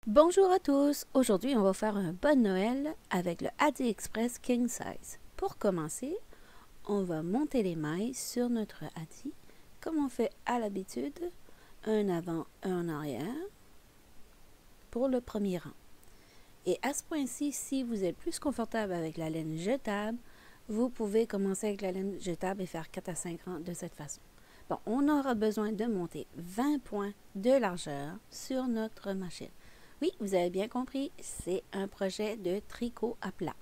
Bonjour à tous! Aujourd'hui, on va faire un bon Noël avec le AliExpress King Size. Pour commencer, on va monter les mailles sur notre Adi, comme on fait à l'habitude, un avant, un en arrière, pour le premier rang. Et à ce point-ci, si vous êtes plus confortable avec la laine jetable, vous pouvez commencer avec la laine jetable et faire 4 à 5 rangs de cette façon. Bon, on aura besoin de monter 20 points de largeur sur notre machine. Oui, vous avez bien compris, c'est un projet de tricot à plat.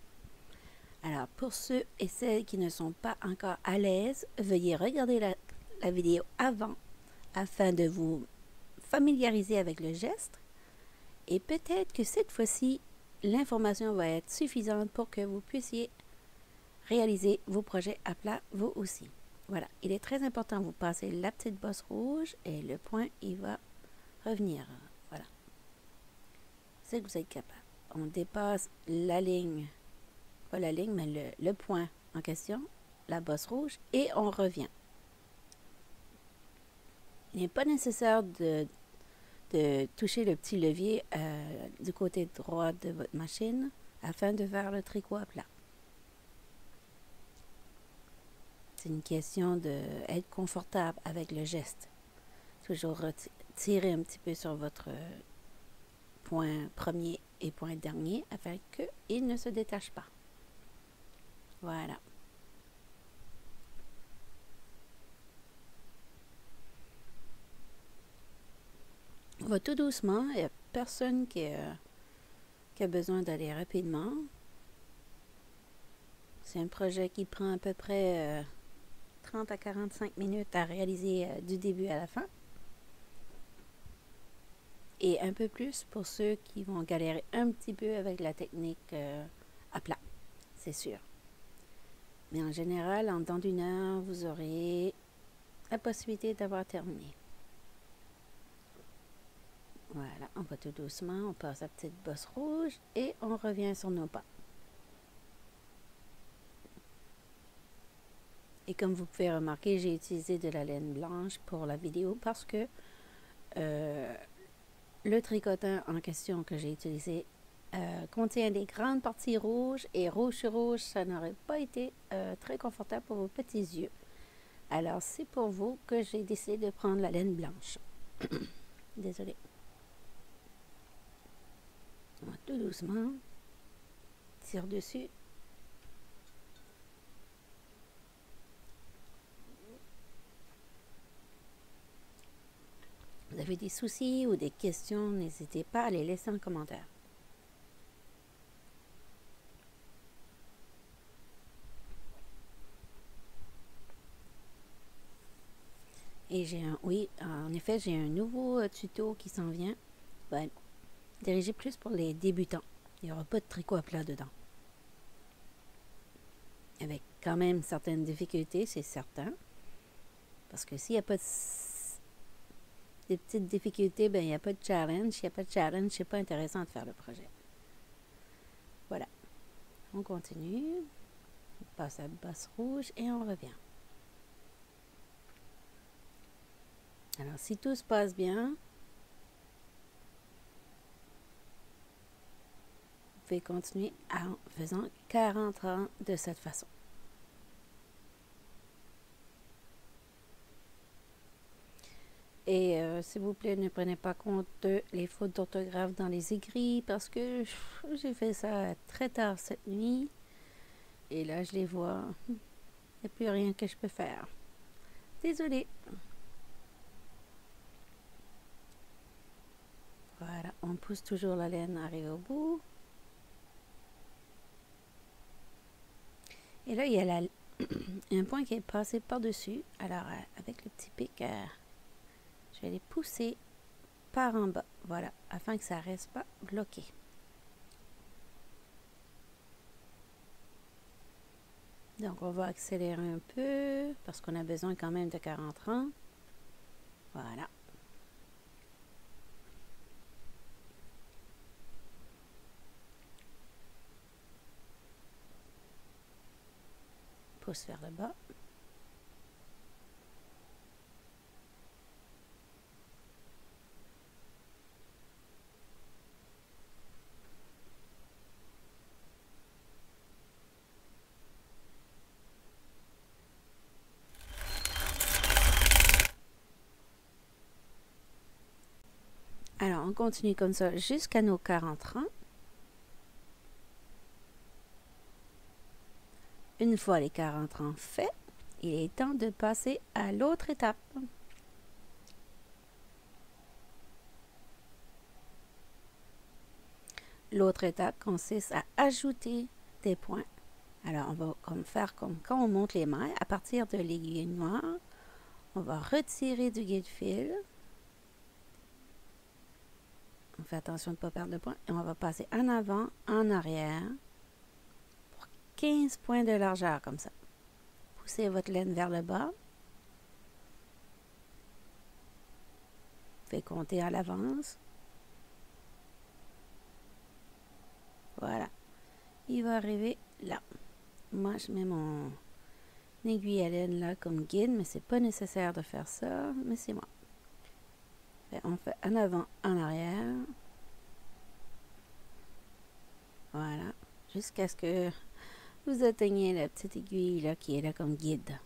Alors, pour ceux et celles qui ne sont pas encore à l'aise, veuillez regarder la vidéo avant afin de vous familiariser avec le geste. Et peut-être que cette fois-ci, l'information va être suffisante pour que vous puissiez réaliser vos projets à plat vous aussi. Voilà, il est très important, vous passez la petite bosse rouge et le point, il va revenir. Voilà. C'est que vous êtes capable. On dépasse la ligne, pas la ligne, mais le point en question, la bosse rouge, et on revient. Il n'est pas nécessaire de toucher le petit levier du côté droit de votre machine afin de faire le tricot à plat. C'est une question d'être confortable avec le geste. Toujours tirer un petit peu sur votre point premier et point dernier afin qu'il ne se détache pas. Voilà. On va tout doucement. Il n'y a personne qui a besoin d'aller rapidement. C'est un projet qui prend à peu près 30 à 45 minutes à réaliser du début à la fin. Et un peu plus pour ceux qui vont galérer un petit peu avec la technique à plat, c'est sûr. Mais en général, en dedans d'une heure, vous aurez la possibilité d'avoir terminé. Voilà, on va tout doucement, on passe la petite bosse rouge et on revient sur nos pas. Et comme vous pouvez remarquer, j'ai utilisé de la laine blanche pour la vidéo parce que le tricotin en question que j'ai utilisé contient des grandes parties rouges et rouge sur rouge, ça n'aurait pas été très confortable pour vos petits yeux. Alors, c'est pour vous que j'ai décidé de prendre la laine blanche. Désolée. On va tout doucement. Tire dessus. Vous avez des soucis ou des questions, n'hésitez pas à les laisser en commentaire. Et oui, en effet, j'ai un nouveau tuto qui s'en vient. Ben, dirigé plus pour les débutants. Il n'y aura pas de tricot à plat dedans. Avec quand même certaines difficultés, c'est certain. Parce que s'il n'y a pas des petites difficultés, ben il n'y a pas de challenge. S'il n'y a pas de challenge, c'est pas intéressant de faire le projet. Voilà. On continue. On passe à la bosse rouge et on revient. Alors, si tout se passe bien, vous pouvez continuer en faisant 40 rangs de cette façon. Et s'il vous plaît, ne prenez pas compte de les fautes d'orthographe dans les écrits parce que j'ai fait ça très tard cette nuit. Et là, je les vois. Il n'y a plus rien que je peux faire. Désolée. Voilà, on pousse toujours la laine, arrive au bout. Et là, il y a un point qui est passé par-dessus. Alors, avec le petit pic, je vais les pousser par en bas. Voilà, afin que ça ne reste pas bloqué. Donc, on va accélérer un peu parce qu'on a besoin quand même de 40 rangs. Voilà. Pousse vers le bas. continue comme ça jusqu'à nos 40 rangs. Une fois les 40 rangs faits, il est temps de passer à l'autre étape. L'autre étape consiste à ajouter des points. Alors, on va faire comme quand on monte les mailles. À partir de l'aiguille noire, on va retirer du guide-fil. On fait attention de ne pas perdre le point. Et on va passer en avant, en arrière, pour 15 points de largeur, comme ça. Poussez votre laine vers le bas. Faites compter à l'avance. Voilà. Il va arriver là. Moi, je mets mon aiguille à laine là comme guide, mais c'est pas nécessaire de faire ça, mais c'est moi. On fait en avant, en arrière. Voilà. Jusqu'à ce que vous atteigniez la petite aiguille là qui est là comme guide.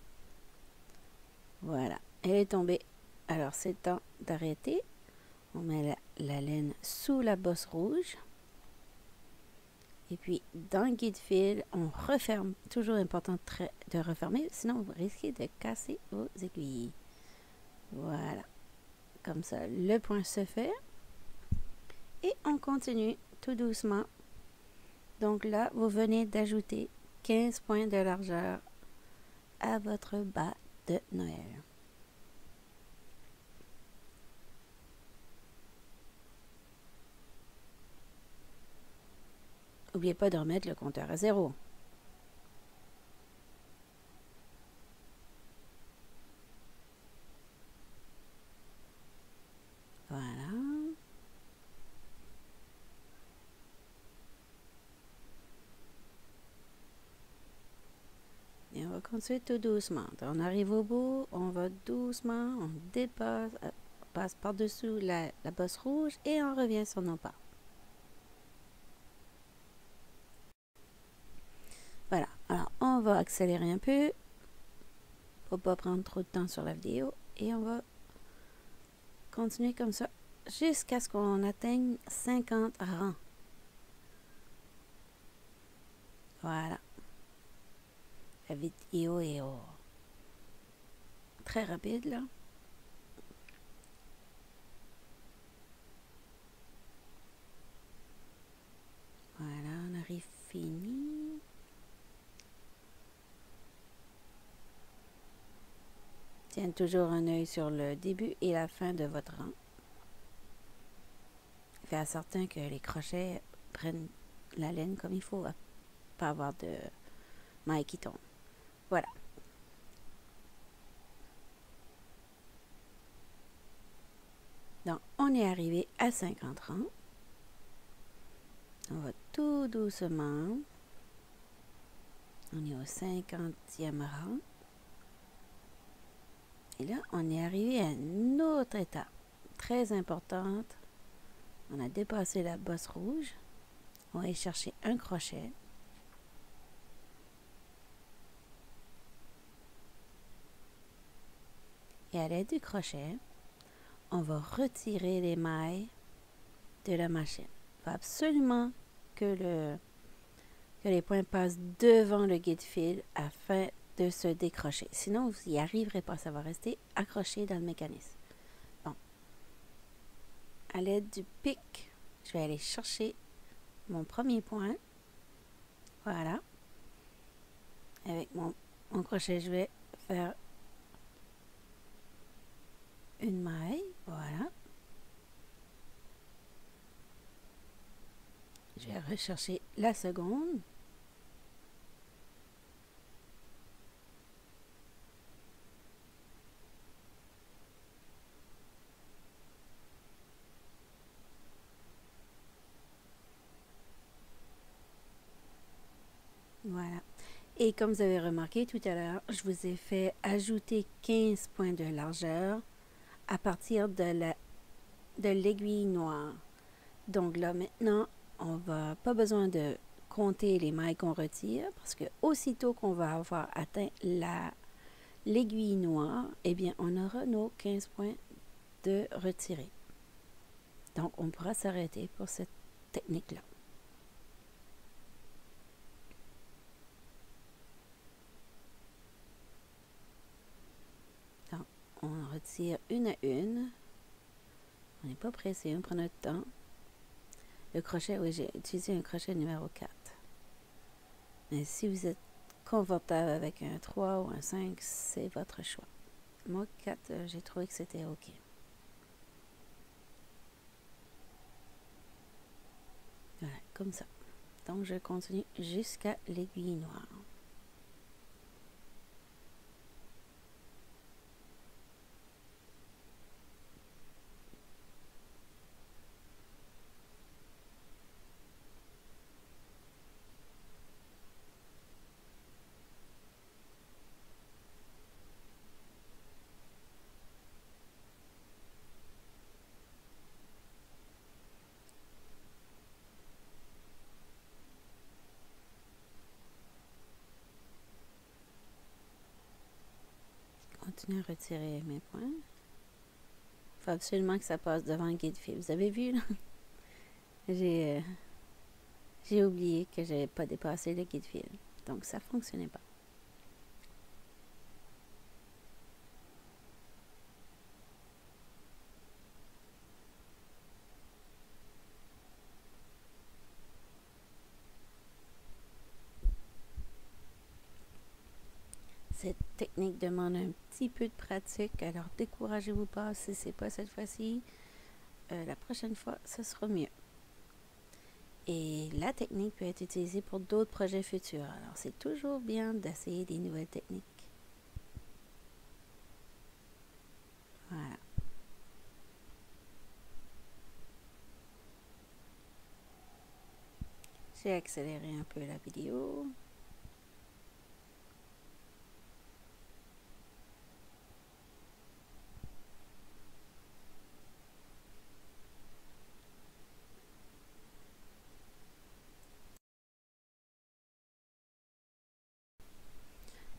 Voilà. Elle est tombée. Alors, c'est le temps d'arrêter. On met la laine sous la bosse rouge. Et puis, dans le guide-fil, on referme. Toujours important de refermer, sinon vous risquez de casser vos aiguilles. Voilà. Comme ça, le point se fait. Et on continue tout doucement. Donc là, vous venez d'ajouter 15 points de largeur à votre bas de Noël. N'oubliez pas de remettre le compteur à 0. Voilà. Et on va continuer tout doucement. On arrive au bout, on va doucement, on dépasse, passe par-dessous la bosse rouge et on revient sur nos pas. Voilà. Alors, on va accélérer un peu pour ne pas prendre trop de temps sur la vidéo. Et on va continuer comme ça jusqu'à ce qu'on atteigne 50 rangs. Voilà. La vidéo est très rapide là. Voilà, on arrive fini. Tiens toujours un œil sur le début et la fin de votre rang. Faites certain que les crochets prennent la laine comme il faut, pas avoir de mailles qui tombent. Voilà. Donc, on est arrivé à 50 rangs. On va tout doucement. On est au 50e rang. Et là, on est arrivé à une autre étape très importante. On a dépassé la bosse rouge. On va aller chercher un crochet. Et à l'aide du crochet, on va retirer les mailles de la machine. Il faut absolument que les points passent devant le guide-fil afin de se décrocher. Sinon, vous n'y arriverez pas. Ça va rester accroché dans le mécanisme. Bon. À l'aide du pic, je vais aller chercher mon premier point. Voilà. Avec mon crochet, je vais faire une maille. Voilà. Je vais rechercher la seconde. Voilà. Et comme vous avez remarqué tout à l'heure, je vous ai fait ajouter 15 points de largeur à partir de l'aiguille noire. Donc là, maintenant, on va pas besoin de compter les mailles qu'on retire parce que aussitôt qu'on va avoir atteint l'aiguille noire, eh bien, on aura nos 15 points de retirés. Donc, on pourra s'arrêter pour cette technique-là. Donc, on retire une à une. On n'est pas pressé, on prend notre temps. Le crochet, oui, j'ai utilisé un crochet numéro 4. Mais si vous êtes confortable avec un 3 ou un 5, c'est votre choix. Moi, 4, j'ai trouvé que c'était OK. Voilà, comme ça. Donc, je continue jusqu'à l'aiguille noire. Continue à retirer mes points. Il faut absolument que ça passe devant le guide-fil. Vous avez vu, là? J'ai oublié que j'avais pas dépassé le guide-fil. Donc, ça ne fonctionnait pas. Cette technique demande un petit peu de pratique, alors découragez-vous pas si ce n'est pas cette fois-ci. La prochaine fois, ce sera mieux. Et la technique peut être utilisée pour d'autres projets futurs. Alors, c'est toujours bien d'essayer des nouvelles techniques. Voilà. J'ai accéléré un peu la vidéo.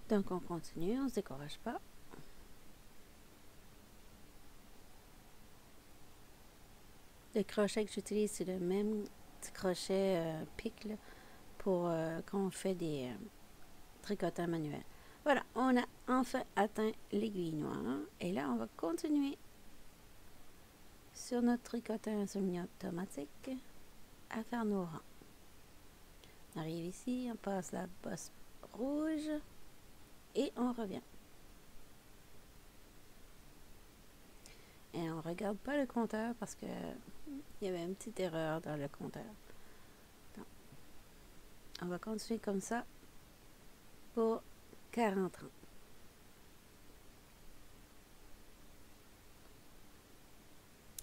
Donc, on continue, on ne se décourage pas. Le crochet que j'utilise, c'est le même petit crochet pic là, pour quand on fait des tricotants manuels. Voilà, on a enfin atteint l'aiguille noire. Et là, on va continuer sur notre tricotant semi-automatique à faire nos rangs. On arrive ici, on passe la bosse rouge et on revient. Et on ne regarde pas le compteur parce que il y avait une petite erreur dans le compteur. Donc, on va continuer comme ça pour 40 rangs.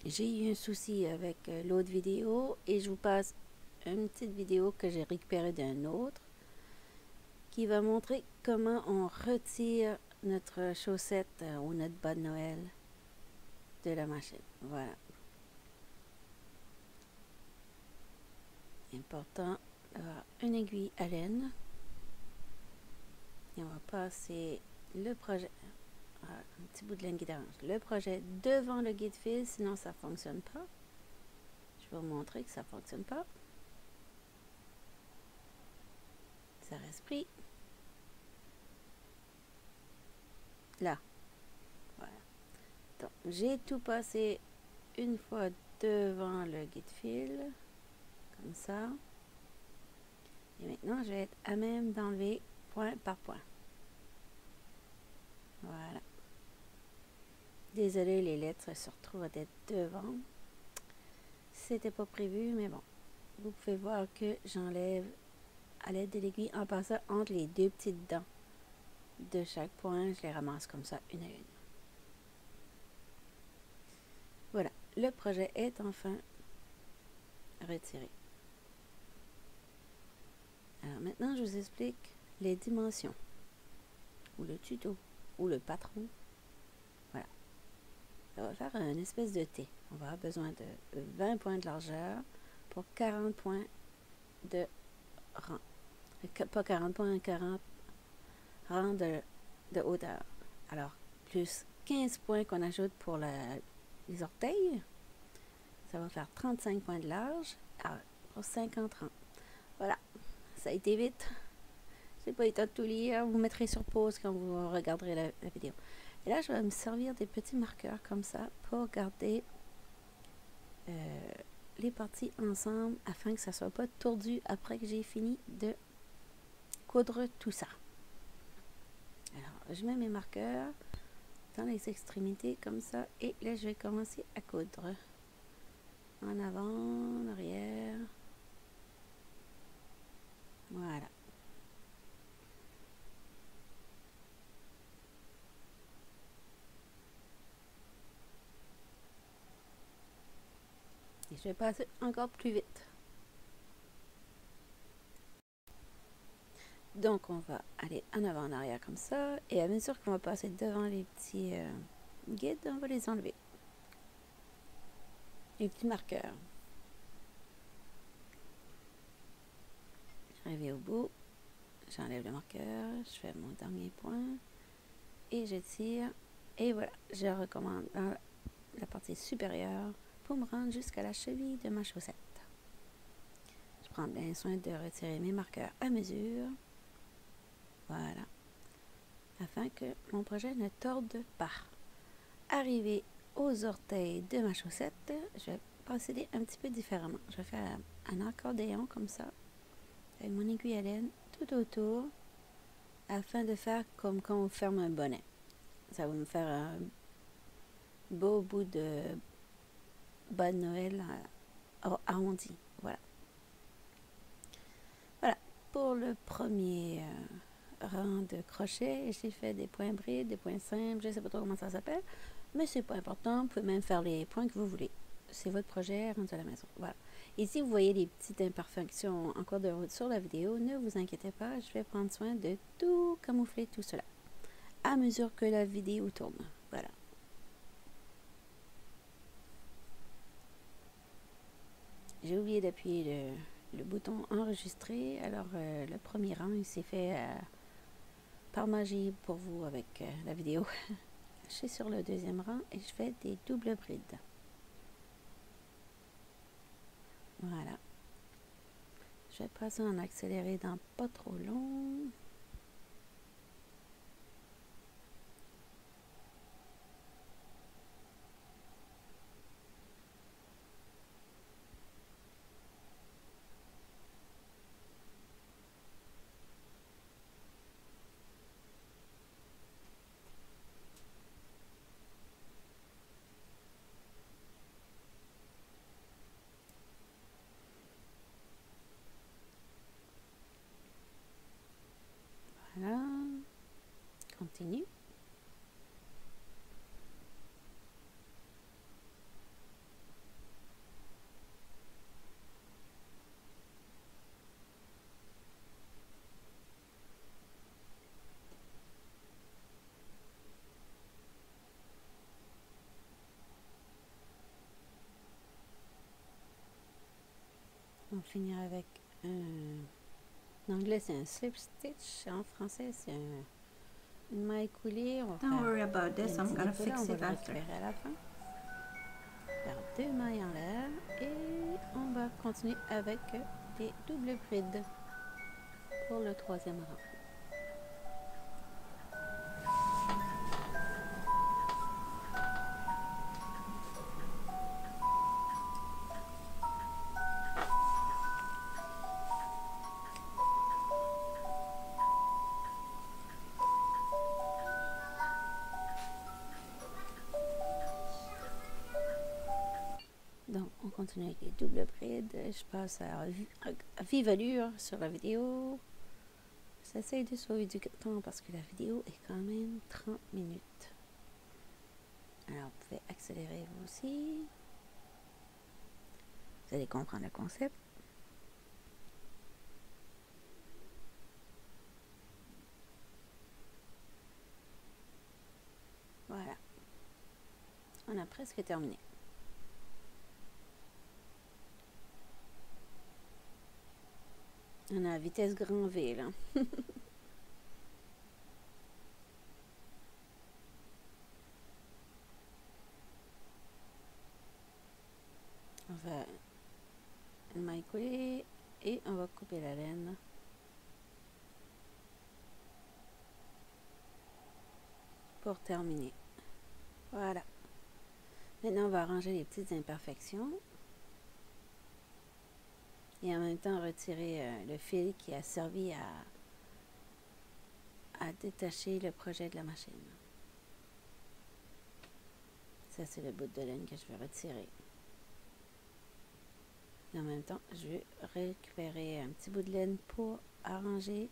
J'ai eu un souci avec l'autre vidéo et je vous passe une petite vidéo que j'ai récupérée d'un autre qui va montrer comment on retire notre chaussette ou notre bas de Noël de la machine. Voilà. Important d'avoir une aiguille à laine. Et on va passer le projet, un petit bout de laine qui dérange, le projet devant le guide-fil, sinon ça ne fonctionne pas. Je vais vous montrer que ça ne fonctionne pas. Ça reste pris. Là. Voilà. Donc, j'ai tout passé une fois devant le guide-fil, comme ça. Et maintenant, je vais être à même d'enlever point par point. Voilà. Désolée, les lettres se retrouvent à être devant. C'était pas prévu, mais bon. Vous pouvez voir que j'enlève à l'aide de l'aiguille en passant entre les deux petites dents de chaque point. Je les ramasse comme ça, une à une. Voilà, le projet est enfin retiré. Alors maintenant, je vous explique les dimensions, ou le tuto, ou le patron. Voilà. On va faire une espèce de T. On va avoir besoin de 20 points de largeur pour 40 points de rang. Pas 40 points, 40 rangs de hauteur. Alors, plus 15 points qu'on ajoute pour les orteils. Ça va faire 35 points de large pour 50 rangs. Voilà, ça a été vite. C'est pas état de tout lire. Vous mettrez sur pause quand vous regarderez la vidéo. Et là, je vais me servir des petits marqueurs comme ça pour garder les parties ensemble afin que ça ne soit pas tordu après que j'ai fini de coudre tout ça. Alors, je mets mes marqueurs dans les extrémités comme ça et là, je vais commencer à coudre. En avant, en arrière. Voilà. Et je vais passer encore plus vite. Donc, on va aller en avant, en arrière comme ça. Et à mesure qu'on va passer devant les petits guides, on va les enlever. Les petits marqueurs. Arrivé au bout, j'enlève le marqueur, je fais mon dernier point et je tire. Et voilà, je recommande dans la partie supérieure pour me rendre jusqu'à la cheville de ma chaussette. Je prends bien soin de retirer mes marqueurs à mesure. Voilà. Afin que mon projet ne torde pas. Arrivé aux orteils de ma chaussette, je vais procéder un petit peu différemment. Je vais faire un accordéon comme ça, avec mon aiguille à laine tout autour, afin de faire comme quand on ferme un bonnet. Ça va me faire un beau bout de bas de Noël arrondi. Voilà. Voilà. Pour le premier rang de crochet, j'ai fait des points brides, des points simples, je ne sais pas trop comment ça s'appelle, mais c'est pas important, vous pouvez même faire les points que vous voulez. C'est votre projet rendu à la maison. Voilà. Et si vous voyez des petites imperfections en cours de route sur la vidéo, ne vous inquiétez pas, je vais prendre soin de tout camoufler tout cela à mesure que la vidéo tourne. Voilà. J'ai oublié d'appuyer le bouton enregistrer, alors le premier rang il s'est fait par magie pour vous avec la vidéo. Je suis sur le deuxième rang et je fais des doubles brides. Voilà. Je vais passer en accéléré dans pas trop long. Voilà. Continue. On va finir avec en anglais c'est un slip stitch, en français c'est une maille coulée. Don't worry about this, I'm gonna fix it after. À la fin. Faire deux mailles en l'air et on va continuer avec des doubles brides pour le troisième rang. Donc, on continue avec les doubles brides. Je passe à vive allure sur la vidéo. J'essaie de sauver du temps parce que la vidéo est quand même 30 minutes. Alors, vous pouvez accélérer vous aussi. Vous allez comprendre le concept. Voilà. On a presque terminé. On a vitesse grand V là. mailles coulées et on va couper la laine. Pour terminer. Voilà. Maintenant, on va arranger les petites imperfections. Et en même temps, retirer le fil qui a servi à détacher le projet de la machine. Ça, c'est le bout de laine que je vais retirer. Et en même temps, je vais récupérer un petit bout de laine pour arranger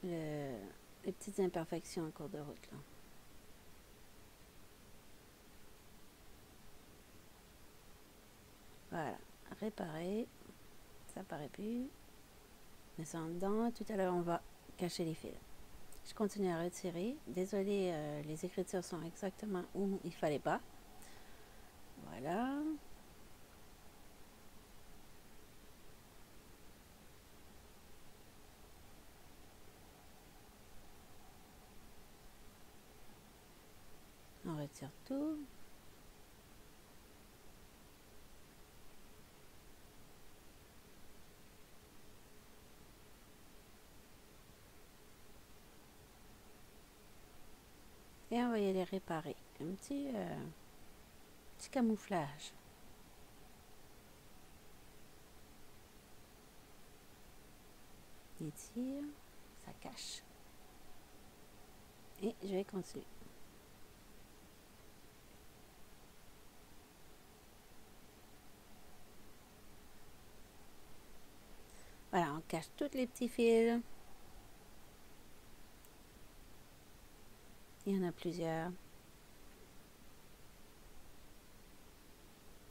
les petites imperfections en cours de route, là. Voilà, réparer, ça paraît plus. Mais c'est en dedans, tout à l'heure on va cacher les fils. Je continue à retirer. Désolée, les écritures sont exactement où il fallait pas. Voilà. On retire tout. Et on va y aller réparer. Un petit camouflage. Il tire, ça cache. Et je vais continuer. Voilà, on cache tous les petits fils. Il y en a plusieurs.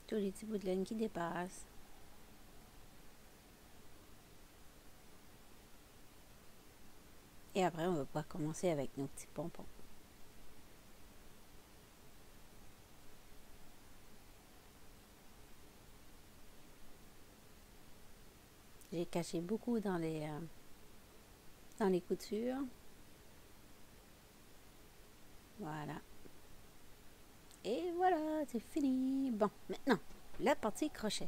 Tous les petits bouts de laine qui dépassent. Et après, on va pouvoir commencer avec nos petits pompons. J'ai caché beaucoup dans les coutures. Voilà. Et voilà, c'est fini. Bon, maintenant, la partie crochet.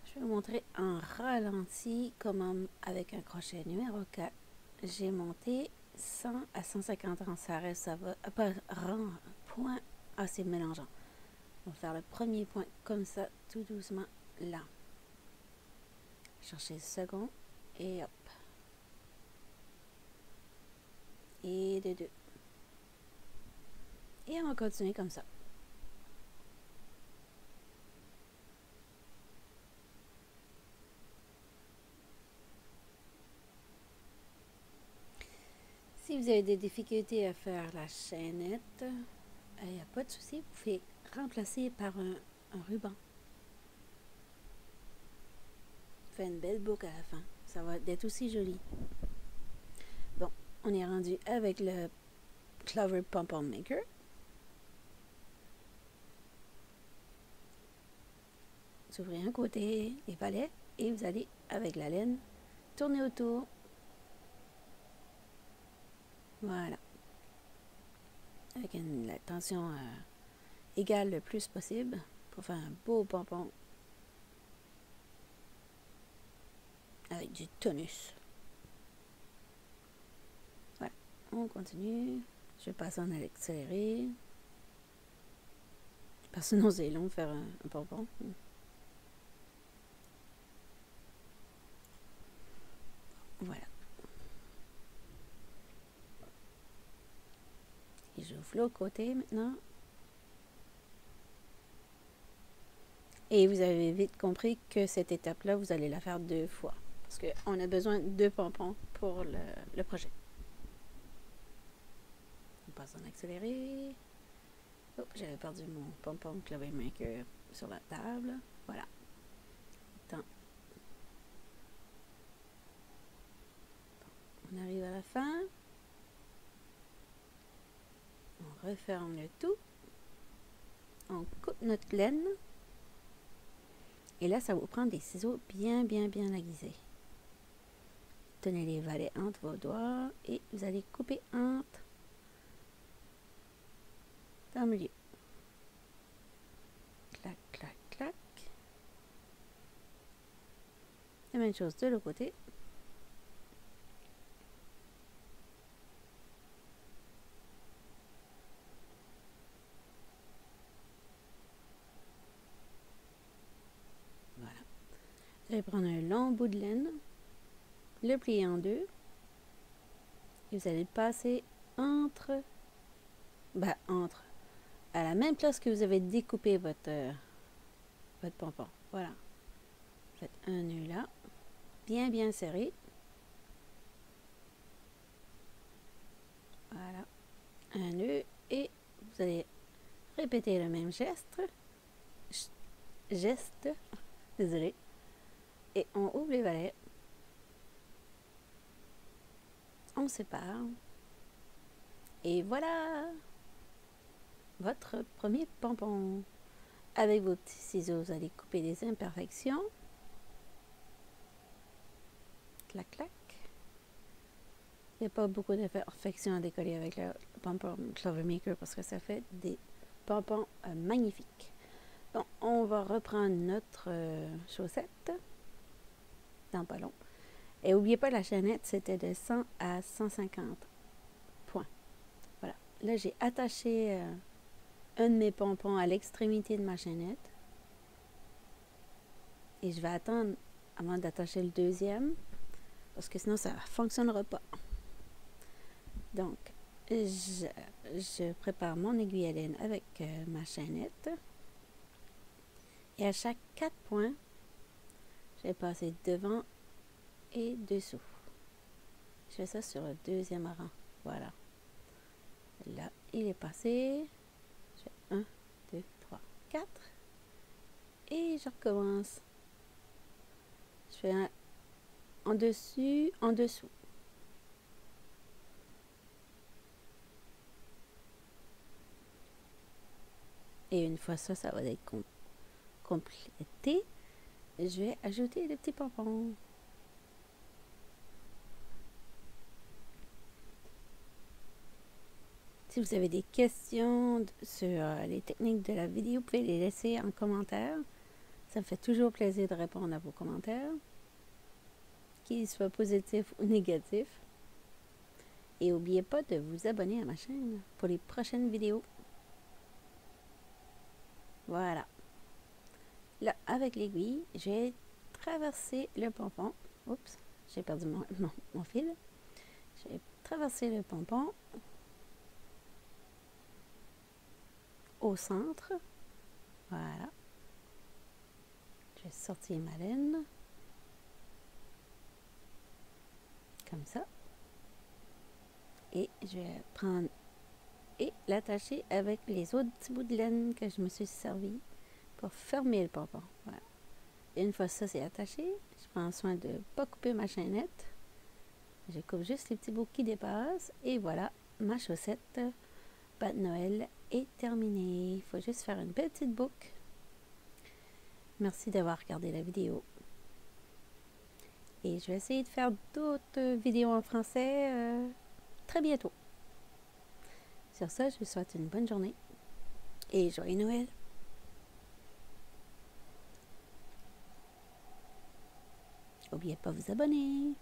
Je vais vous montrer en ralenti comment, avec un crochet numéro 4, j'ai monté 100 à 150 rangs. Ça va, pas rang, point, c'est mélangeant. On va faire le premier point comme ça, tout doucement, là. Chercher le second, et hop. Et de deux. Et on va continuer comme ça. Si vous avez des difficultés à faire la chaînette, il n'y a pas de souci, vous pouvez remplacer par un ruban. Fait une belle boucle à la fin. Ça va être aussi joli. Bon, on est rendu avec le Clover Pom-Pom Maker. Vous ouvrez un côté, les palais, et vous allez, avec la laine, tourner autour. Voilà. Avec la tension égale le plus possible pour faire un beau pompon avec du tonus. Voilà. On continue. Je passe en accéléré. Parce que sinon c'est long de faire un pompon. Voilà. Et j'ouvre l'autre côté maintenant. Et vous avez vite compris que cette étape-là, vous allez la faire 2 fois. Parce qu'on a besoin de 2 pompons pour le projet. On passe en accéléré. Oh, j'avais perdu mon pompon Clover Maker sur la table. Voilà. Attends. On arrive à la fin. On referme le tout. On coupe notre laine. Et là, ça vous prend des ciseaux bien aiguisés. Tenez les valets entre vos doigts et vous allez couper entre dans le milieu. Clac, clac, clac. même chose de l'autre côté. Voilà. Vous allez prendre un long bout de laine, le plier en deux, et vous allez le passer entre, à la même place que vous avez découpé votre pompon. Voilà. Faites un nœud là, bien serré. Voilà. Un nœud et vous allez répéter le même geste, désolé, et on ouvre les valets, on sépare, et voilà votre premier pompon. Avec vos petits ciseaux, vous allez couper les imperfections. Clac, clac. Il n'y a pas beaucoup d'imperfections à décoller avec le pompon Clover Maker parce que ça fait des pompons magnifiques. Bon, on va reprendre notre chaussette dans pas long. Et n'oubliez pas, la chaînette, c'était de 100 à 150 points. Voilà. Là, j'ai attaché un de mes pompons à l'extrémité de ma chaînette. Et je vais attendre avant d'attacher le deuxième, parce que sinon, ça ne fonctionnera pas. Donc, je prépare mon aiguille à laine avec ma chaînette. Et à chaque 4 points, je vais passer devant et dessous. Je fais ça sur le deuxième rang. Voilà. Là, il est passé. Je fais 1, 2, 3, 4. Et je recommence. Je fais un en dessus, en dessous. Et une fois ça va être complété. Je vais ajouter les petits pompons. Si vous avez des questions sur les techniques de la vidéo, vous pouvez les laisser en commentaire. Ça me fait toujours plaisir de répondre à vos commentaires, qu'ils soient positifs ou négatifs. Et n'oubliez pas de vous abonner à ma chaîne pour les prochaines vidéos. Voilà. Là, avec l'aiguille, j'ai traversé le pompon. Oups, j'ai perdu mon fil. J'ai traversé le pompon au centre. Voilà. Je vais sortir ma laine. Comme ça. Et je vais prendre et l'attacher avec les autres petits bouts de laine que je me suis servi pour fermer le pompon. Voilà. Et une fois ça c'est attaché, je prends soin de ne pas couper ma chaînette. Je coupe juste les petits bouts qui dépassent. Et voilà, ma chaussette Pâte Noël est terminée. Il faut juste faire une petite boucle. Merci d'avoir regardé la vidéo. Et je vais essayer de faire d'autres vidéos en français très bientôt. Sur ça, je vous souhaite une bonne journée et joyeux Noël! N'oubliez pas de vous abonner.